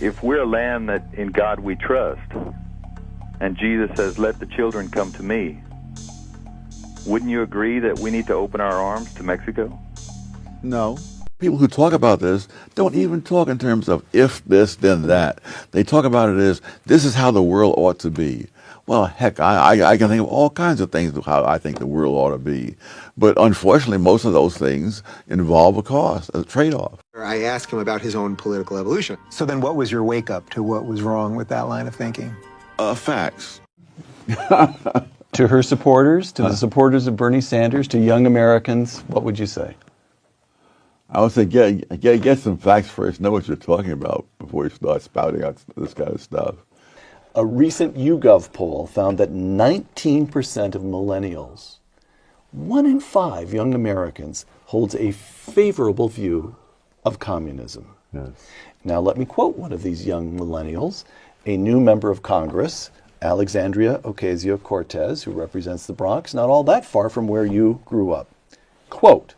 if we're a land that in God we trust, and Jesus says, let the children come to me, wouldn't you agree that we need to open our arms to Mexico? No. People who talk about this don't even talk in terms of if this, then that. They talk about it as, this is how the world ought to be. Well, heck, I can think of all kinds of things of how I think the world ought to be. But unfortunately, most of those things involve a cost, a trade-off. I asked him about his own political evolution. So then what was your wake-up to what was wrong with that line of thinking? Facts. To her supporters, to the supporters of Bernie Sanders, to young Americans, what would you say? I would say get some facts first, know what you're talking about before you start spouting out this kind of stuff. A recent YouGov poll found that 19% of millennials, 1 in 5 young Americans, holds a favorable view of communism. Yes. Now let me quote one of these young millennials, a new member of Congress, Alexandria Ocasio-Cortez, who represents the Bronx, not all that far from where you grew up. Quote,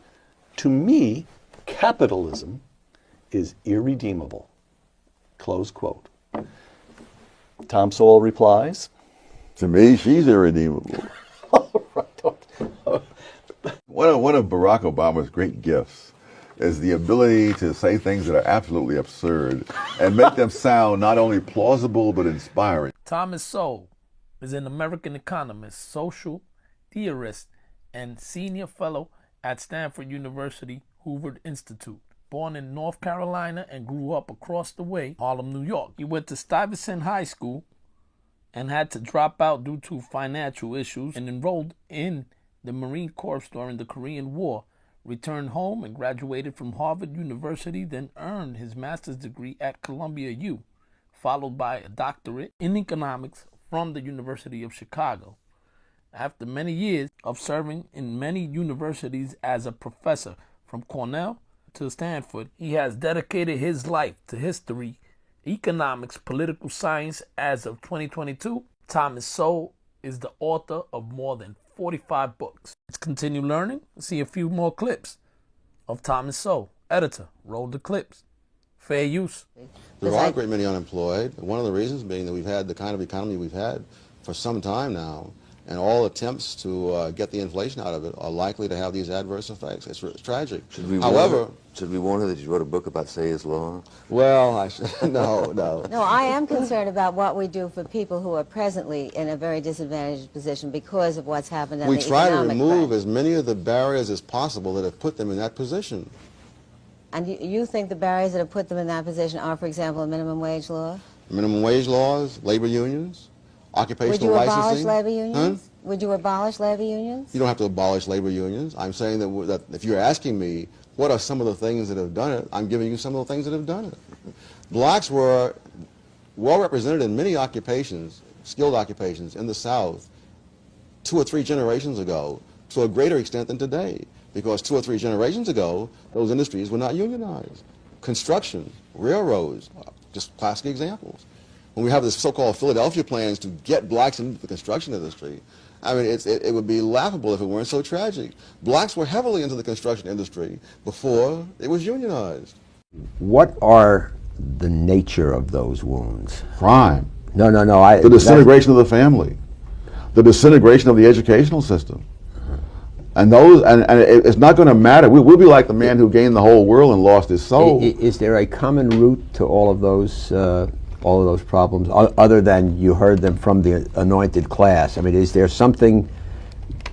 "To me, capitalism is irredeemable." Close quote. Tom Sowell replies, To me, she's irredeemable. One of Barack Obama's great gifts is the ability to say things that are absolutely absurd and make them sound not only plausible but inspiring. Thomas Sowell is an American economist, social theorist, and senior fellow at Stanford University Hoover Institute. Born in North Carolina and grew up across the way, Harlem, New York. He went to Stuyvesant High School and had to drop out due to financial issues and enrolled in the Marine Corps during the Korean War. Returned home and graduated from Harvard University, then earned his master's degree at Columbia U, followed by a doctorate in economics from the University of Chicago. After many years of serving in many universities as a professor, from Cornell to Stanford, he has dedicated his life to history, economics, political science. As of 2022, Thomas Sowell is the author of more than 45 books. Let's continue learning. See a few more clips of Thomas Sowell. Editor, roll the clips. Fair use. There are a great many unemployed. One of the reasons being that we've had the kind of economy we've had for some time now, and all attempts to get the inflation out of it are likely to have these adverse effects. It's tragic. Should we warn her that you wrote a book about Sayers Law? Well, no. No, I am concerned about what we do for people who are presently in a very disadvantaged position because of what's happened in the economic We try to remove crash. as many of the barriers as possible that have put them in that position. And you think the barriers that have put them in that position are, for example, a minimum wage law? Minimum wage laws, labor unions, occupational Would you licensing. abolish labor unions? Huh? Would you abolish labor unions? You don't have to abolish labor unions. I'm saying that if you're asking me what are some of the things that have done it, I'm giving you some of the things that have done it. Blacks were well represented in many occupations, skilled occupations in the South 2 or 3 generations ago to a greater extent than today, because 2 or 3 generations ago, those industries were not unionized. Construction, railroads, just classic examples. When we have this so-called Philadelphia plans to get blacks into the construction industry, I mean, it would be laughable if it weren't so tragic. Blacks were heavily into the construction industry before it was unionized. What are the nature of those wounds? Crime. No. The disintegration of the family. The disintegration of the educational system. And it's not going to matter. We'll be like the man who gained the whole world and lost his soul. Is there a common root to all of those problems, other than you heard them from the anointed class? I mean, is there something?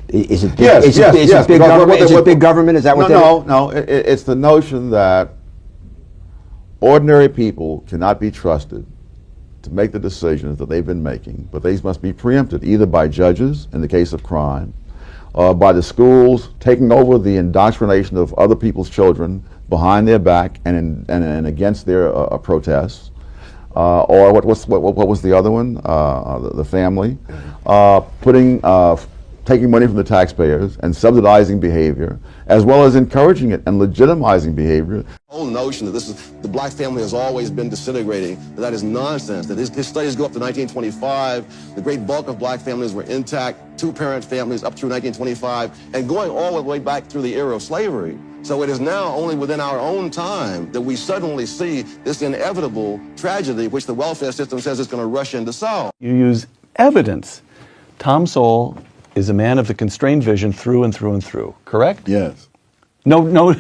Is it big, is it big government? Is it big government? Is that what? No. It's the notion that ordinary people cannot be trusted to make the decisions that they've been making, but these must be preempted either by judges in the case of crime, by the schools taking over the indoctrination of other people's children behind their back and against their protests. Or what was the other one? The family, taking money from the taxpayers and subsidizing behavior, as well as encouraging it and legitimizing behavior. The whole notion that the black family has always been disintegrating, that is nonsense. That his studies go up to 1925. The great bulk of black families were intact, 2-parent families up through 1925, and going all the way back through the era of slavery. So it is now only within our own time that we suddenly see this inevitable tragedy which the welfare system says it's going to rush in to solve. You use evidence. Tom Sowell is a man of the constrained vision through and through and through, correct? Yes. No.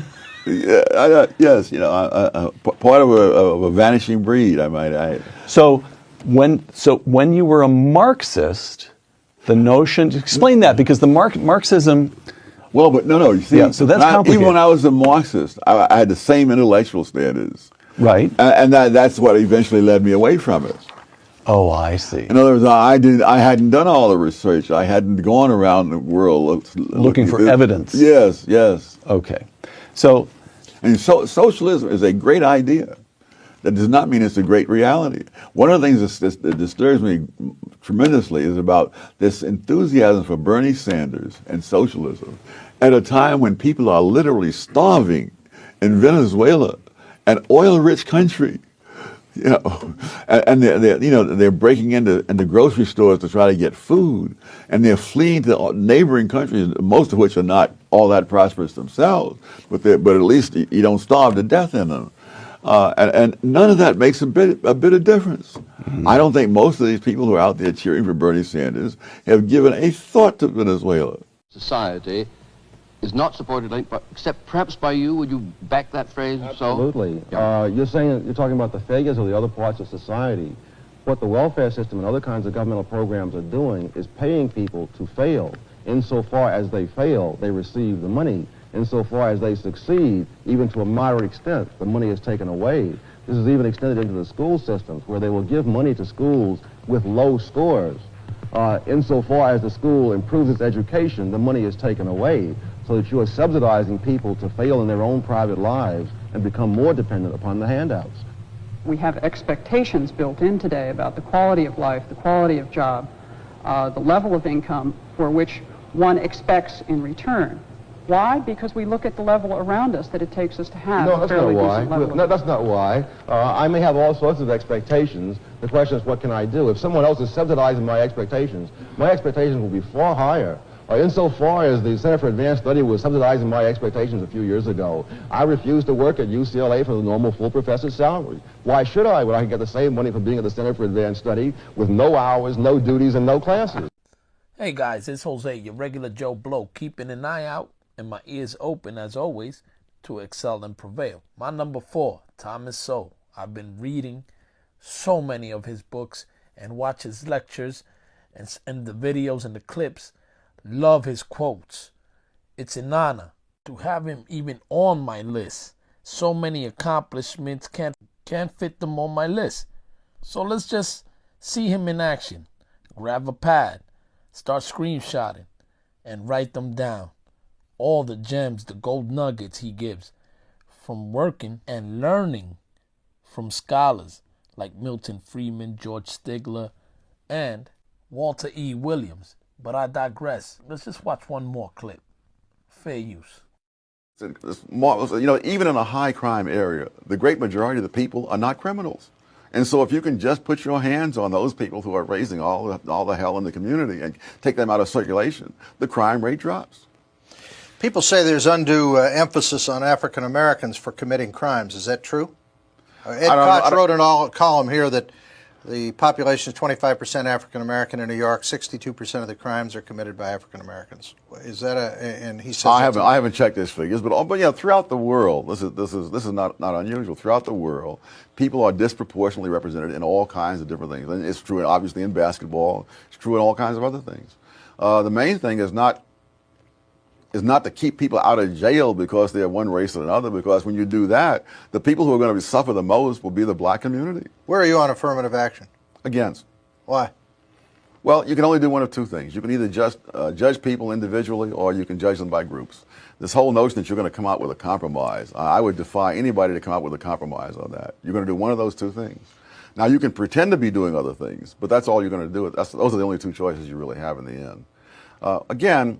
Yes, part of a vanishing breed, I might add. So when you were a Marxist, the notion, explain that, because the Marxism. Well, but no, you see, yeah, so that's complicated. Even when I was a Marxist, I had the same intellectual standards. Right. And that's what eventually led me away from it. Oh, I see. In other words, I hadn't done all the research. I hadn't gone around the world looking for evidence. Yes. Okay. So socialism is a great idea. That does not mean it's a great reality. One of the things that disturbs me tremendously is about this enthusiasm for Bernie Sanders and socialism at a time when people are literally starving in Venezuela, an oil-rich country. And they're breaking into grocery stores to try to get food, and they're fleeing to neighboring countries, most of which are not all that prosperous themselves, but at least you don't starve to death in them. And none of that makes a bit of difference. Mm-hmm. I don't think most of these people who are out there cheering for Bernie Sanders have given a thought to Venezuela. Society is not supported except perhaps by you. Would you back that phrase? Absolutely. Yeah. You're talking about the failures of the other parts of society. What the welfare system and other kinds of governmental programs are doing is paying people to fail. Insofar as they fail, they receive the money. Insofar as they succeed, even to a moderate extent, the money is taken away. This is even extended into the school systems, where they will give money to schools with low scores. Insofar as the school improves its education, the money is taken away, so that you are subsidizing people to fail in their own private lives and become more dependent upon the handouts. We have expectations built in today about the quality of life, the quality of job, the level of income for which one expects in return. Why? Because we look at the level around us that it takes us to have a fairly decent level. No, that's not why. I may have all sorts of expectations. The question is, what can I do? If someone else is subsidizing my expectations will be far higher. Insofar as the Center for Advanced Study was subsidizing my expectations a few years ago, I refused to work at UCLA for the normal full professor's salary. Why should I, when I can get the same money for being at the Center for Advanced Study with no hours, no duties, and no classes? Hey guys, it's Jose, your regular Joe Blow, keeping an eye out and my ears open, as always, to excel and prevail. My number 4, Thomas Sowell. I've been reading so many of his books and watch his lectures and the videos and the clips. Love his quotes. It's an honor to have him even on my list. So many accomplishments can't fit them on my list. So let's just see him in action. Grab a pad, start screenshotting, and write them down. All the gems, the gold nuggets he gives from working and learning from scholars like Milton Friedman, George Stigler, and Walter E. Williams. But I digress. Let's just watch one more clip. Fair use. Even in a high crime area, the great majority of the people are not criminals. And so if you can just put your hands on those people who are raising all the hell in the community and take them out of circulation, the crime rate drops. People say there's undue emphasis on African Americans for committing crimes. Is that true? Ed Koch wrote in a column here that the population is 25% African American in New York. 62% of the crimes are committed by African Americans. Is that and he says I haven't checked these figures, but throughout the world, this is not unusual. Throughout the world, people are disproportionately represented in all kinds of different things. And it's true, obviously, in basketball. It's true in all kinds of other things. The main thing is not to keep people out of jail because they're one race or another, because when you do that, the people who are going to suffer the most will be the black community. Where are you on affirmative action? Against. Why? Well, you can only do one of two things. You can either just judge people individually, or you can judge them by groups. This whole notion that you're going to come out with a compromise, I would defy anybody to come out with a compromise on that. You're going to do one of those two things. Now, you can pretend to be doing other things, but that's all you're going to do. Those are the only two choices you really have in the end. Again,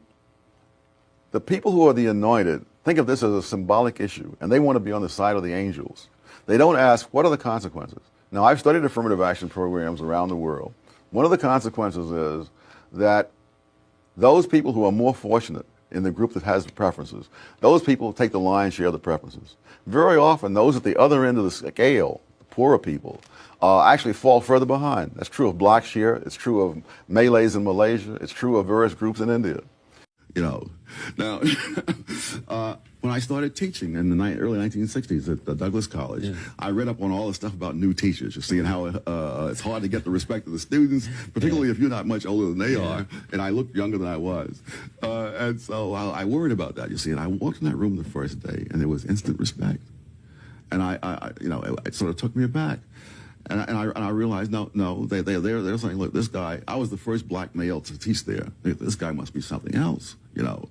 the people who are the anointed think of this as a symbolic issue, and they want to be on the side of the angels. They don't ask, what are the consequences? Now, I've studied affirmative action programs around the world. One of the consequences is that those people who are more fortunate in the group that has the preferences, those people take the lion's share of the preferences. Very often, those at the other end of the scale, the poorer people, actually fall further behind. That's true of blacks here. It's true of Malays in Malaysia. It's true of various groups in India. You know, now, when I started teaching in the early 1960s at Douglas College, I read up on all the stuff about new teachers, you see, and how it's hard to get the respect of the students, particularly if you're not much older than they are, and I looked younger than I was. And so I worried about that, you see, and I walked in that room the first day, and there was instant respect. And it sort of took me aback. And I realized, no, they're saying, look, this guy, I was the first black male to teach there. This guy must be something else, you know.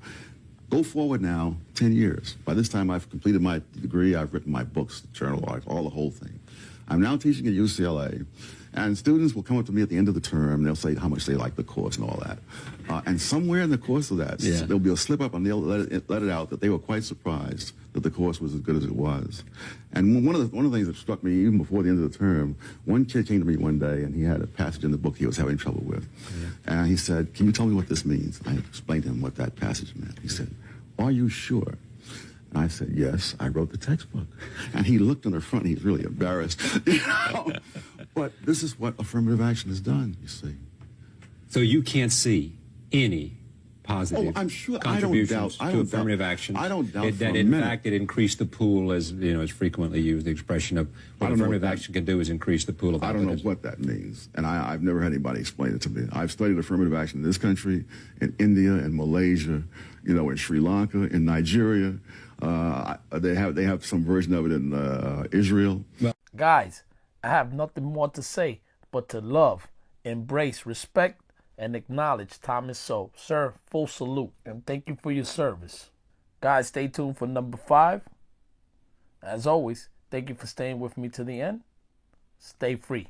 Go forward now, 10 years. By this time, I've completed my degree. I've written my books, journal articles, all the whole thing. I'm now teaching at UCLA, and students will come up to me at the end of the term, and they'll say how much they like the course and all that. And somewhere in the course of that, there'll be a slip up, and they'll let it out that they were quite surprised that the course was as good as it was. And one of the things that struck me even before the end of the term, one kid came to me one day, and he had a passage in the book he was having trouble with. And he said, "Can you tell me what this means?" I explained to him what that passage meant. He said, "Are you sure?" And I said, "Yes, I wrote the textbook." And he looked on the front, and he's really embarrassed. You know? But this is what affirmative action has done, you see. So you can't see any positive contributions to affirmative action. I don't doubt that in fact it increased the pool, as you know, is frequently used. The expression of what affirmative action can do is increase the pool of I don't know what that means, and I've never had anybody explain it to me. I've studied affirmative action in this country, in India, in Malaysia, you know, in Sri Lanka, in Nigeria. They have some version of it in Israel. Guys, I have nothing more to say but to love, embrace, respect, and acknowledge Thomas Sowell. Sir, full salute, and thank you for your service. Guys, stay tuned for number 5. As always, thank you for staying with me to the end. Stay free.